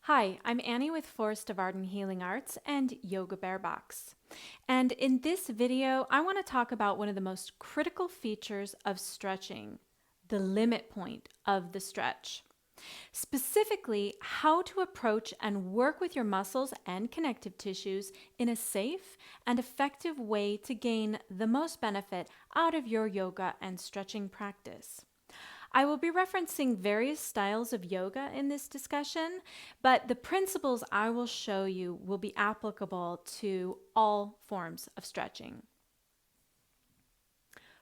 Hi, I'm Annie with Forest of Art and Healing Arts and Yoga Bear Box. And in this video, I want to talk about one of the most critical features of stretching, the limit point of the stretch. Specifically, how to approach and work with your muscles and connective tissues in a safe and effective way to gain the most benefit out of your yoga and stretching practice. I will be referencing various styles of yoga in this discussion, but the principles I will show you will be applicable to all forms of stretching.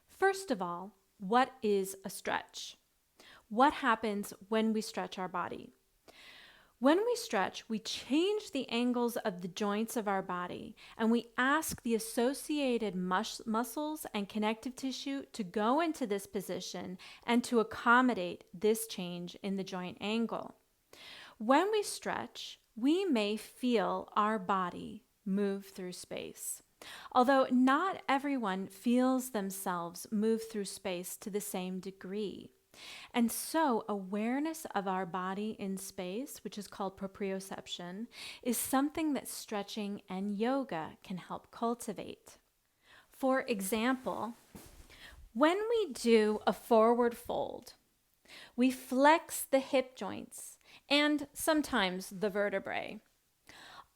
First of all, what is a stretch? What happens when we stretch our body? When we stretch, we change the angles of the joints of our body, and we ask the associated muscles and connective tissue to go into this position and to accommodate this change in the joint angle. When we stretch, we may feel our body move through space. Although not everyone feels themselves move through space to the same degree. And so awareness of our body in space, which is called proprioception, is something that stretching and yoga can help cultivate. For example, when we do a forward fold, we flex the hip joints and sometimes the vertebrae.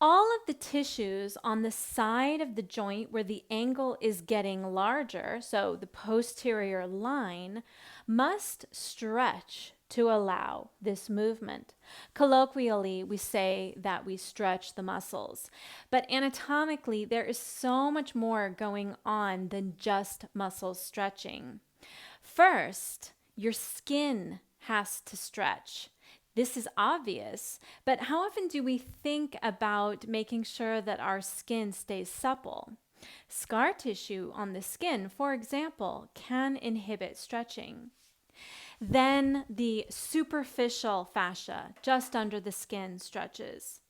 All of the tissues on the side of the joint where the angle is getting larger, so the posterior line, must stretch to allow this movement. Colloquially, we say that we stretch the muscles, but anatomically, there is so much more going on than just muscle stretching. First, your skin has to stretch. This is obvious, but how often do we think about making sure that our skin stays supple? Scar tissue on the skin, for example, can inhibit stretching. Then the superficial fascia just under the skin stretches.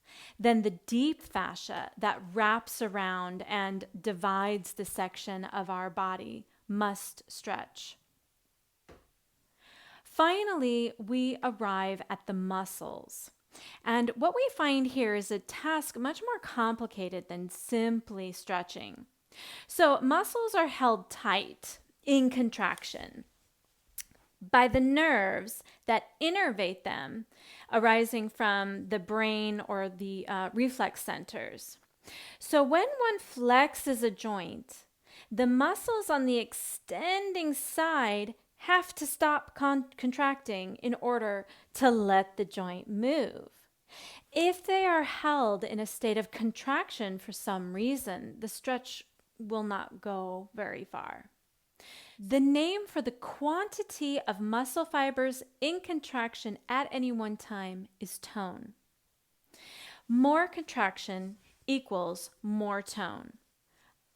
Then the deep fascia that wraps around and divides the section of our body must stretch. Finally, we arrive at the muscles. And what we find here is a task much more complicated than simply stretching. So muscles are held tight in contraction by the nerves that innervate them, arising from the brain or the reflex centers. So when one flexes a joint, the muscles on the extending side have to stop contracting in order to let the joint move. If they are held in a state of contraction for some reason, the stretch will not go very far. The name for the quantity of muscle fibers in contraction at any one time is tone. More contraction equals more tone.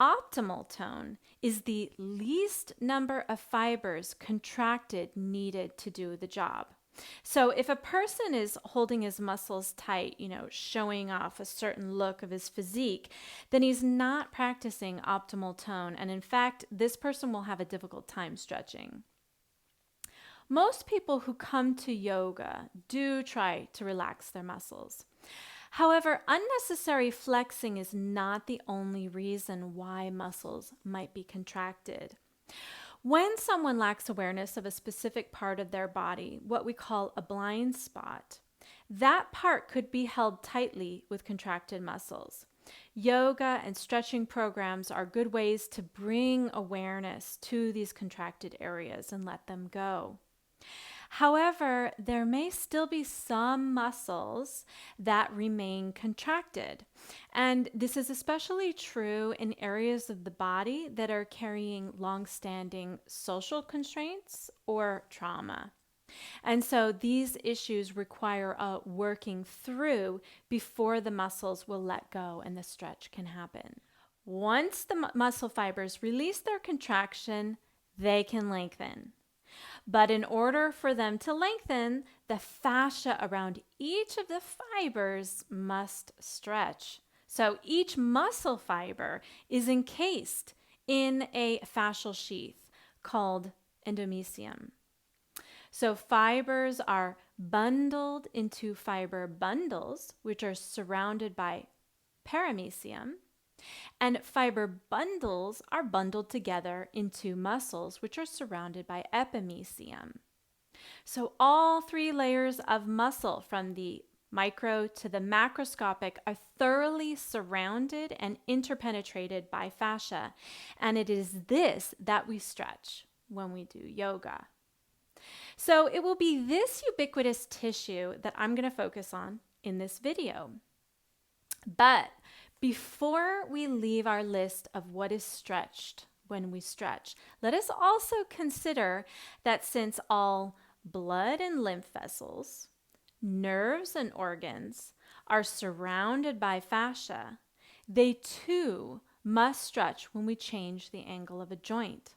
Optimal tone is the least number of fibers contracted needed to do the job. So if a person is holding his muscles tight, showing off a certain look of his physique, then he's not practicing optimal tone. And in fact, this person will have a difficult time stretching. Most people who come to yoga do try to relax their muscles. However, unnecessary flexing is not the only reason why muscles might be contracted. When someone lacks awareness of a specific part of their body, what we call a blind spot, that part could be held tightly with contracted muscles. Yoga and stretching programs are good ways to bring awareness to these contracted areas and let them go. However, there may still be some muscles that remain contracted. And this is especially true in areas of the body that are carrying long-standing social constraints or trauma. And so these issues require a working through before the muscles will let go and the stretch can happen. Once the muscle fibers release their contraction, they can lengthen. But in order for them to lengthen, the fascia around each of the fibers must stretch. So each muscle fiber is encased in a fascial sheath called endomysium. So fibers are bundled into fiber bundles, which are surrounded by paramecium. And fiber bundles are bundled together into muscles, which are surrounded by epimecium. So all three layers of muscle, from the micro to the macroscopic, are thoroughly surrounded and interpenetrated by fascia. And it is this that we stretch when we do yoga. So it will be this ubiquitous tissue that I'm going to focus on in this video. But before we leave our list of what is stretched when we stretch, let us also consider that since all blood and lymph vessels, nerves and organs are surrounded by fascia, they too must stretch when we change the angle of a joint.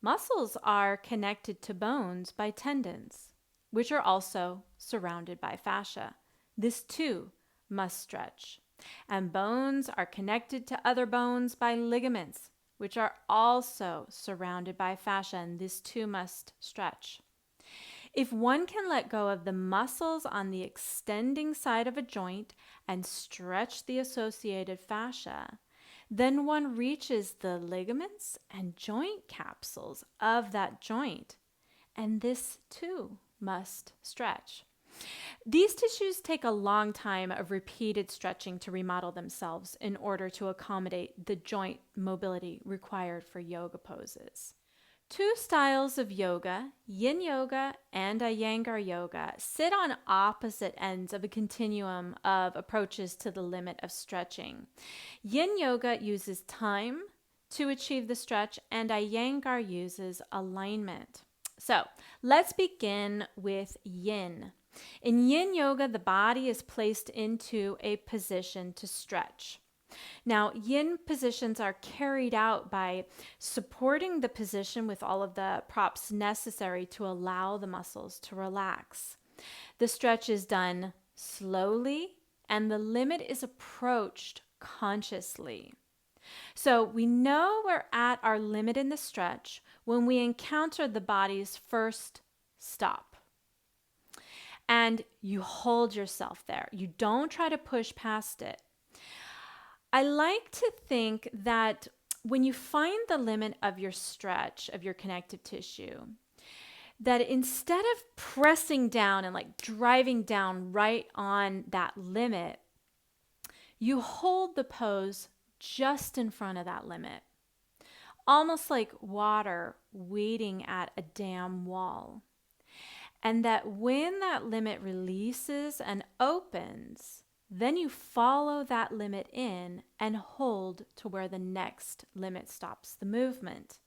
Muscles are connected to bones by tendons, which are also surrounded by fascia. This too must stretch. And bones are connected to other bones by ligaments, which are also surrounded by fascia, and this too must stretch. If one can let go of the muscles on the extending side of a joint and stretch the associated fascia, then one reaches the ligaments and joint capsules of that joint, and this too must stretch. These tissues take a long time of repeated stretching to remodel themselves in order to accommodate the joint mobility required for yoga poses. Two styles of yoga, Yin Yoga and Iyengar Yoga, sit on opposite ends of a continuum of approaches to the limit of stretching. Yin Yoga uses time to achieve the stretch, and Iyengar uses alignment. So let's begin with Yin. In Yin Yoga, the body is placed into a position to stretch. Now, yin positions are carried out by supporting the position with all of the props necessary to allow the muscles to relax. The stretch is done slowly, and the limit is approached consciously. So we know we're at our limit in the stretch when we encounter the body's first stop. And you hold yourself there. You don't try to push past it. I like to think that when you find the limit of your stretch, of your connective tissue, that instead of pressing down and like driving down right on that limit, you hold the pose just in front of that limit, almost like water waiting at a dam wall. And that when that limit releases and opens, then you follow that limit in and hold to where the next limit stops the movement.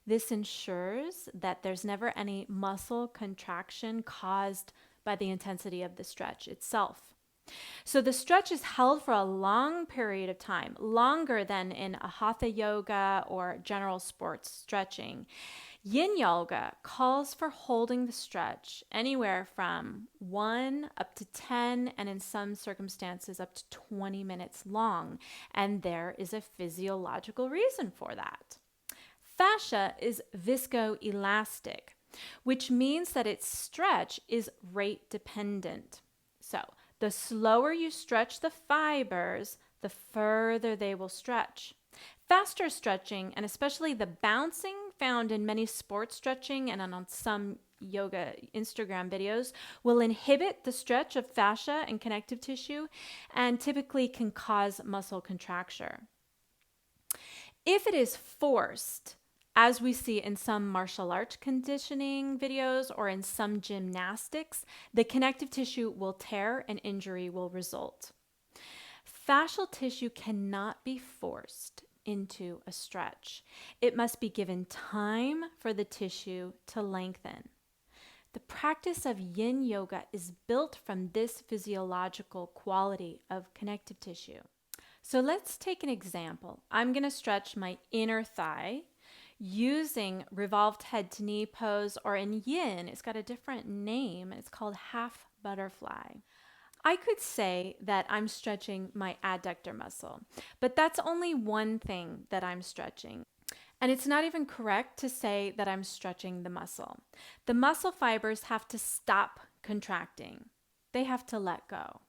This ensures that there's never any muscle contraction caused by the intensity of the stretch itself. So the stretch is held for a long period of time, longer than in a hatha yoga or general sports stretching. Yin yoga calls for holding the stretch anywhere from 1 up to 10, and in some circumstances up to 20 minutes long. And there is a physiological reason for that. Fascia is viscoelastic, which means that its stretch is rate dependent. So the slower you stretch the fibers, the further they will stretch. Faster stretching, and especially the bouncing found in many sports stretching and on some yoga Instagram videos, will inhibit the stretch of fascia and connective tissue and typically can cause muscle contracture. If it is forced, as we see in some martial arts conditioning videos or in some gymnastics, the connective tissue will tear and injury will result. Fascial tissue cannot be forced into a stretch. It must be given time for the tissue to lengthen. The practice of yin yoga is built from this physiological quality of connective tissue. So let's take an example. I'm going to stretch my inner thigh using revolved head to knee pose, or in yin, it's got a different name. It's called half butterfly. I could say that I'm stretching my adductor muscle, but that's only one thing that I'm stretching. And it's not even correct to say that I'm stretching the muscle. The muscle fibers have to stop contracting. They have to let go.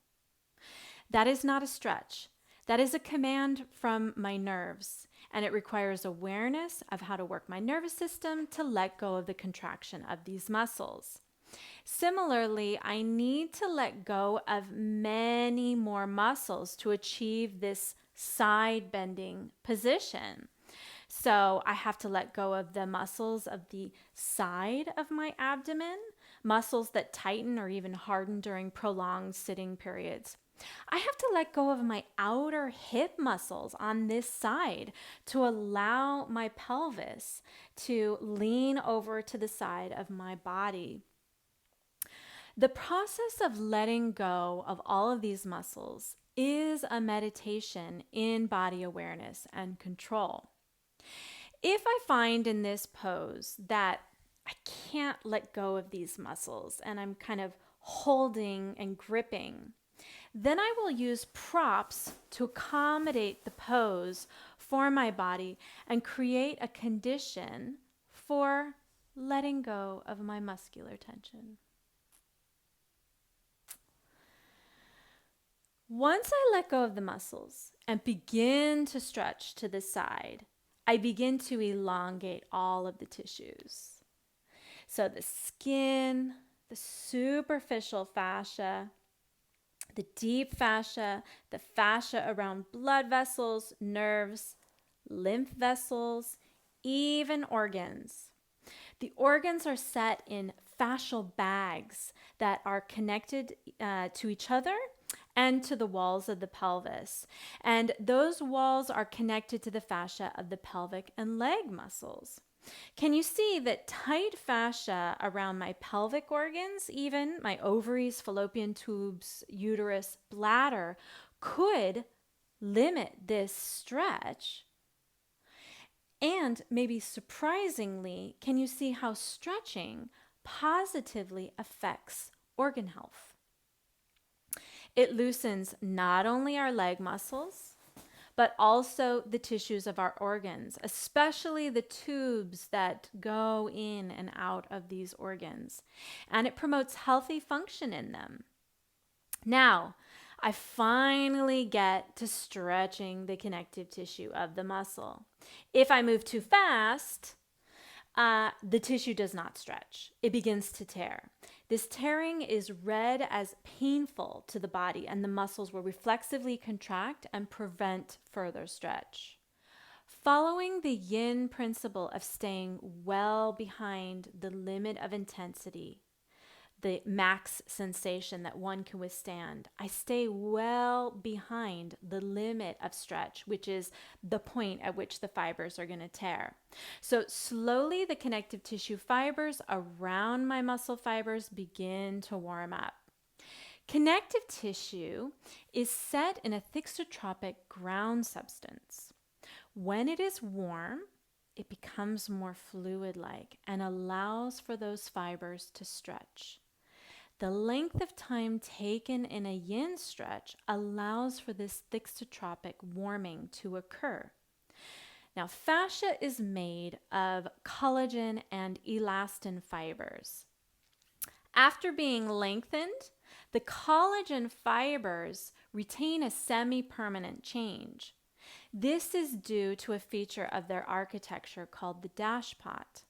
That is not a stretch. That is a command from my nerves, and it requires awareness of how to work my nervous system to let go of the contraction of these muscles. Similarly, I need to let go of many more muscles to achieve this side bending position. So I have to let go of the muscles of the side of my abdomen, muscles that tighten or even harden during prolonged sitting periods. I have to let go of my outer hip muscles on this side to allow my pelvis to lean over to the side of my body. The process of letting go of all of these muscles is a meditation in body awareness and control. If I find in this pose that I can't let go of these muscles and I'm kind of holding and gripping, then I will use props to accommodate the pose for my body and create a condition for letting go of my muscular tension. Once I let go of the muscles and begin to stretch to the side, I begin to elongate all of the tissues. So the skin, the superficial fascia, the deep fascia, the fascia around blood vessels, nerves, lymph vessels, even organs. The organs are set in fascial bags that are connected to each other and to the walls of the pelvis. And those walls are connected to the fascia of the pelvic and leg muscles. Can you see that tight fascia around my pelvic organs, even my ovaries, fallopian tubes, uterus, bladder, could limit this stretch? And maybe surprisingly, can you see how stretching positively affects organ health? It loosens not only our leg muscles, but also the tissues of our organs, especially the tubes that go in and out of these organs. And it promotes healthy function in them. Now, I finally get to stretching the connective tissue of the muscle. If I move too fast, the tissue does not stretch. It begins to tear. This tearing is read as painful to the body, and the muscles will reflexively contract and prevent further stretch. Following the yin principle of staying well behind the limit of intensity, the max sensation that one can withstand, I stay well behind the limit of stretch, which is the point at which the fibers are going to tear. So slowly the connective tissue fibers around my muscle fibers begin to warm up. Connective tissue is set in a thixotropic ground substance. When it is warm, it becomes more fluid-like and allows for those fibers to stretch. The length of time taken in a yin stretch allows for this thixotropic warming to occur. Now, fascia is made of collagen and elastin fibers. After being lengthened, the collagen fibers retain a semi-permanent change. This is due to a feature of their architecture called the dashpot.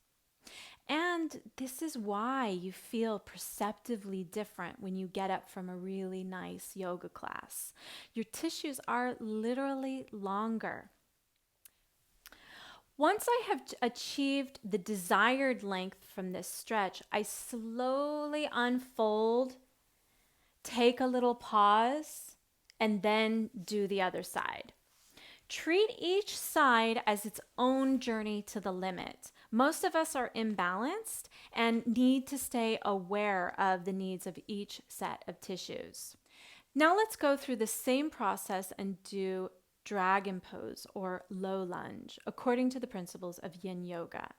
And this is why you feel perceptively different when you get up from a really nice yoga class. Your tissues are literally longer. Once I have achieved the desired length from this stretch, I slowly unfold, take a little pause, and then do the other side. Treat each side as its own journey to the limit. Most of us are imbalanced and need to stay aware of the needs of each set of tissues. Now let's go through the same process and do dragon pose or low lunge according to the principles of yin yoga.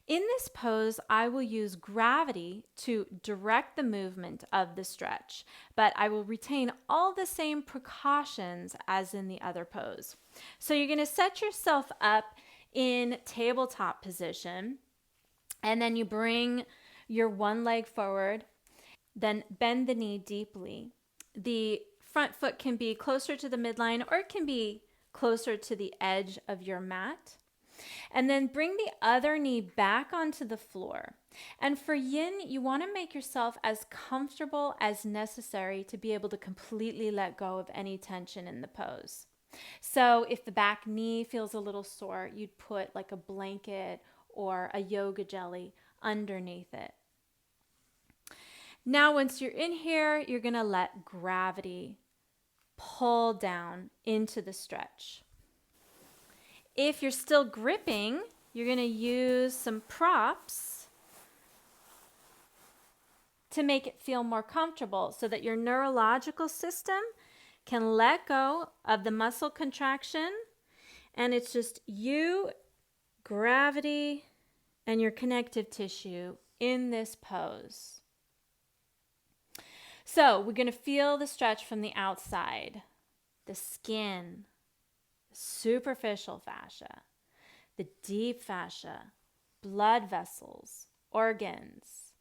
In this pose, I will use gravity to direct the movement of the stretch, but I will retain all the same precautions as in the other pose. So you're going to set yourself up in tabletop position. And then you bring your one leg forward, then bend the knee deeply. The front foot can be closer to the midline or it can be closer to the edge of your mat. And then bring the other knee back onto the floor. And for yin, you want to make yourself as comfortable as necessary to be able to completely let go of any tension in the pose. So if the back knee feels a little sore, you'd put like a blanket or a yoga jelly underneath it. Now, once you're in here, you're going to let gravity pull down into the stretch. If you're still gripping, you're going to use some props to make it feel more comfortable so that your neurological system can let go of the muscle contraction, and it's just you, gravity, and your connective tissue in this pose. So we're going to feel the stretch from the outside, the skin, the superficial fascia, the deep fascia, blood vessels, organs.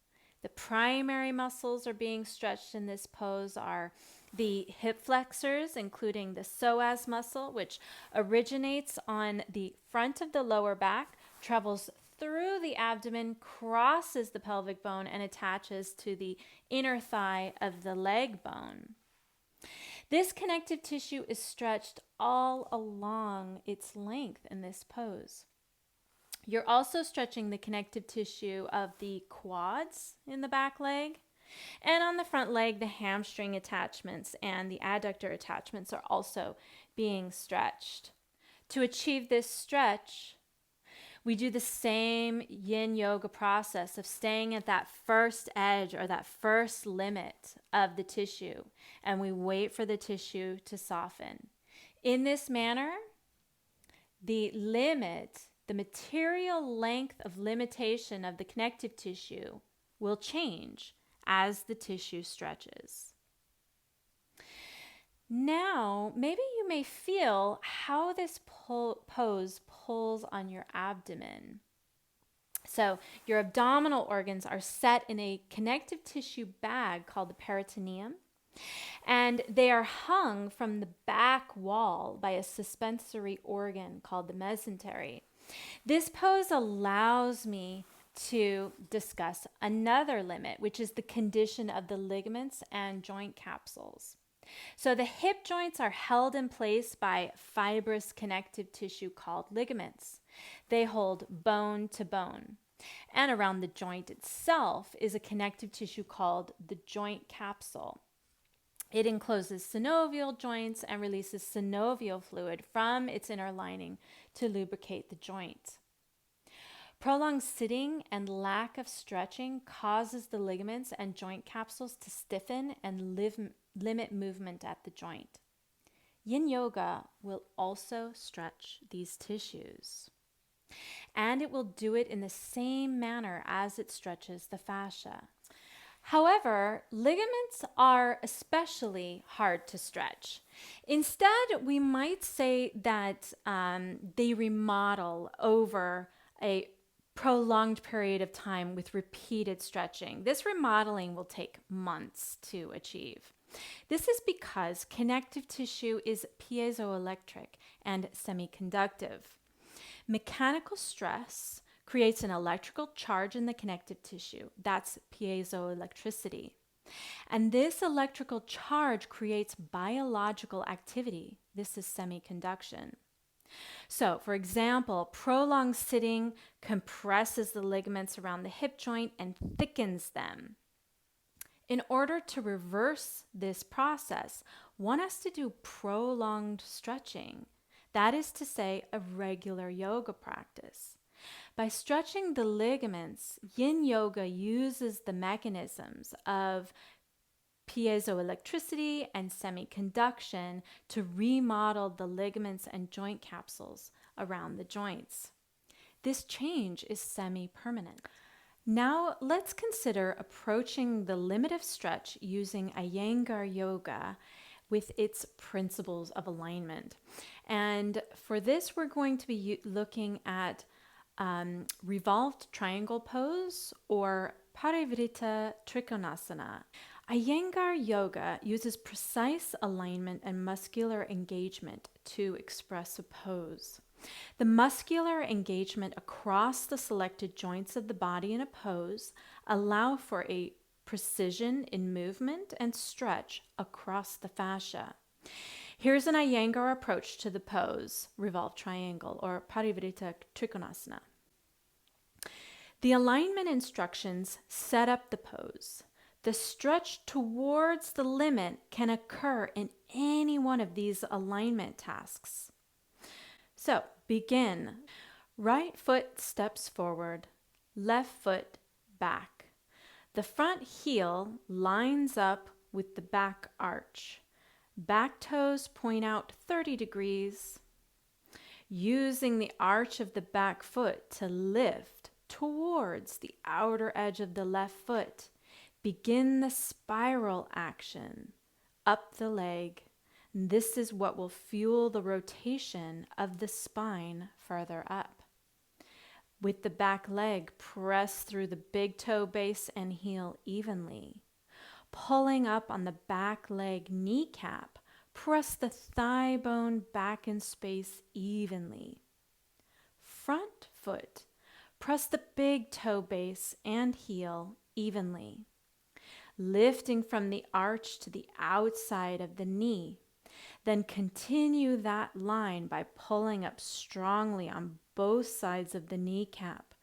The primary muscles are being stretched in this pose are the hip flexors, including the psoas muscle, which originates on the front of the lower back, travels through the abdomen, crosses the pelvic bone, and attaches to the inner thigh of the leg bone. This connective tissue is stretched all along its length in this pose. You're also stretching the connective tissue of the quads in the back leg. And on the front leg, the hamstring attachments and the adductor attachments are also being stretched. To achieve this stretch, we do the same yin yoga process of staying at that first edge or that first limit of the tissue, and we wait for the tissue to soften. In this manner, the material length of limitation of the connective tissue will change as the tissue stretches. Now, maybe you may feel how this pose pulls on your abdomen. So your abdominal organs are set in a connective tissue bag called the peritoneum, and they are hung from the back wall by a suspensory organ called the mesentery. This pose allows me to discuss another limit, which is the condition of the ligaments and joint capsules. So the hip joints are held in place by fibrous connective tissue called ligaments. They hold bone to bone. And around the joint itself is a connective tissue called the joint capsule. It encloses synovial joints and releases synovial fluid from its inner lining to lubricate the joint. Prolonged sitting and lack of stretching causes the ligaments and joint capsules to stiffen and limit movement at the joint. Yin yoga will also stretch these tissues, and it will do it in the same manner as it stretches the fascia. However, ligaments are especially hard to stretch. Instead, we might say that they remodel over a prolonged period of time with repeated stretching. This remodeling will take months to achieve. This is because connective tissue is piezoelectric and semiconductive. Mechanical stress creates an electrical charge in the connective tissue. That's piezoelectricity. And this electrical charge creates biological activity. This is semiconduction. So, for example, prolonged sitting compresses the ligaments around the hip joint and thickens them. In order to reverse this process, one has to do prolonged stretching. That is to say, a regular yoga practice. By stretching the ligaments, yin yoga uses the mechanisms of piezoelectricity and semiconduction to remodel the ligaments and joint capsules around the joints. This change is semi-permanent. Now let's consider approaching the limit of stretch using Iyengar yoga, with its principles of alignment. And for this, we're going to be looking at revolved triangle pose or Parivrita Trikonasana. Iyengar yoga uses precise alignment and muscular engagement to express a pose. The muscular engagement across the selected joints of the body in a pose allow for a precision in movement and stretch across the fascia. Here's an Iyengar approach to the pose, revolved triangle or Parivrita Trikonasana. The alignment instructions set up the pose. The stretch towards the limit can occur in any one of these alignment tasks. So, begin. Right foot steps forward, left foot back. The front heel lines up with the back arch. Back toes point out 30 degrees. Using the arch of the back foot to lift towards the outer edge of the left foot, begin the spiral action up the leg. This is what will fuel the rotation of the spine further up. With the back leg, press through the big toe base and heel evenly. Pulling up on the back leg kneecap, press the thigh bone back in space evenly. Front foot, press the big toe base and heel evenly. Lifting from the arch to the outside of the knee. Then continue that line by pulling up strongly on both sides of the kneecap,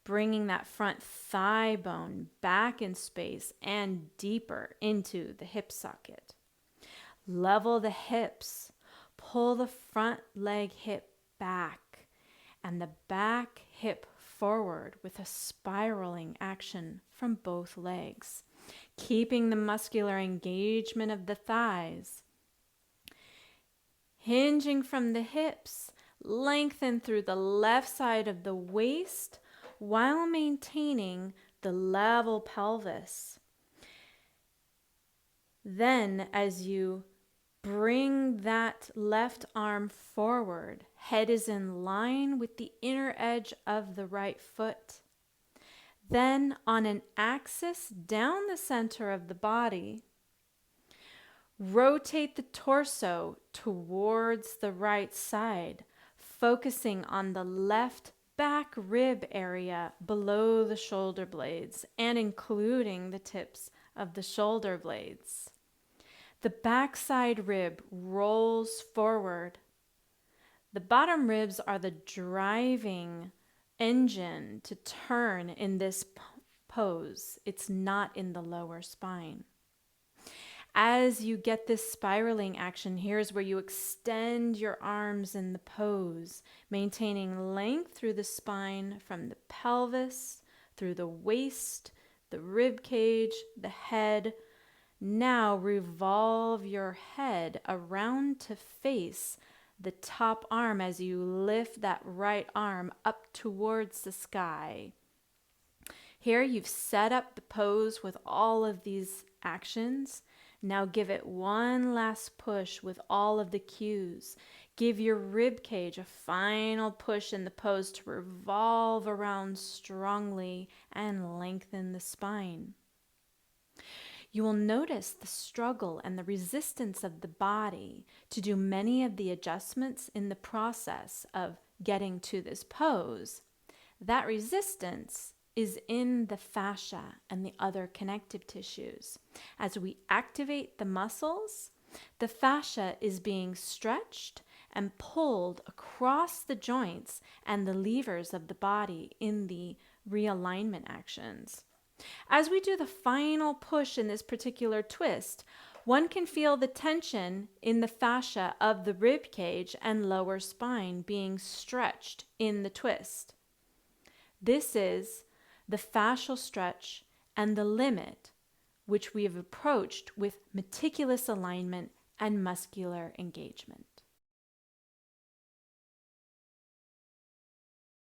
bringing that front thigh bone back in space and deeper into the hip socket. Level the hips, pull the front leg hip back and the back hip forward with a spiraling action from both legs, keeping the muscular engagement of the thighs. Hinging from the hips, lengthen through the left side of the waist while maintaining the level pelvis. Then, as you bring that left arm forward, head is in line with the inner edge of the right foot. Then, on an axis down the center of the body, rotate the torso towards the right side, focusing on the left back rib area below the shoulder blades and including the tips of the shoulder blades. The backside rib rolls forward. The bottom ribs are the driving engine to turn in this pose. It's not in the lower spine. As you get this spiraling action, here's where you extend your arms in the pose, maintaining length through the spine from the pelvis, through the waist, the rib cage, the head. Now revolve your head around to face the top arm as you lift that right arm up towards the sky. Here you've set up the pose with all of these actions. Now give it one last push with all of the cues. Give your rib cage a final push in the pose to revolve around strongly and lengthen the spine. You will notice the struggle and the resistance of the body to do many of the adjustments in the process of getting to this pose. That resistance is in the fascia and the other connective tissues. As we activate the muscles, the fascia is being stretched and pulled across the joints and the levers of the body in the realignment actions. As we do the final push in this particular twist, one can feel the tension in the fascia of the rib cage and lower spine being stretched in the twist. This is the fascial stretch and the limit, which we have approached with meticulous alignment and muscular engagement.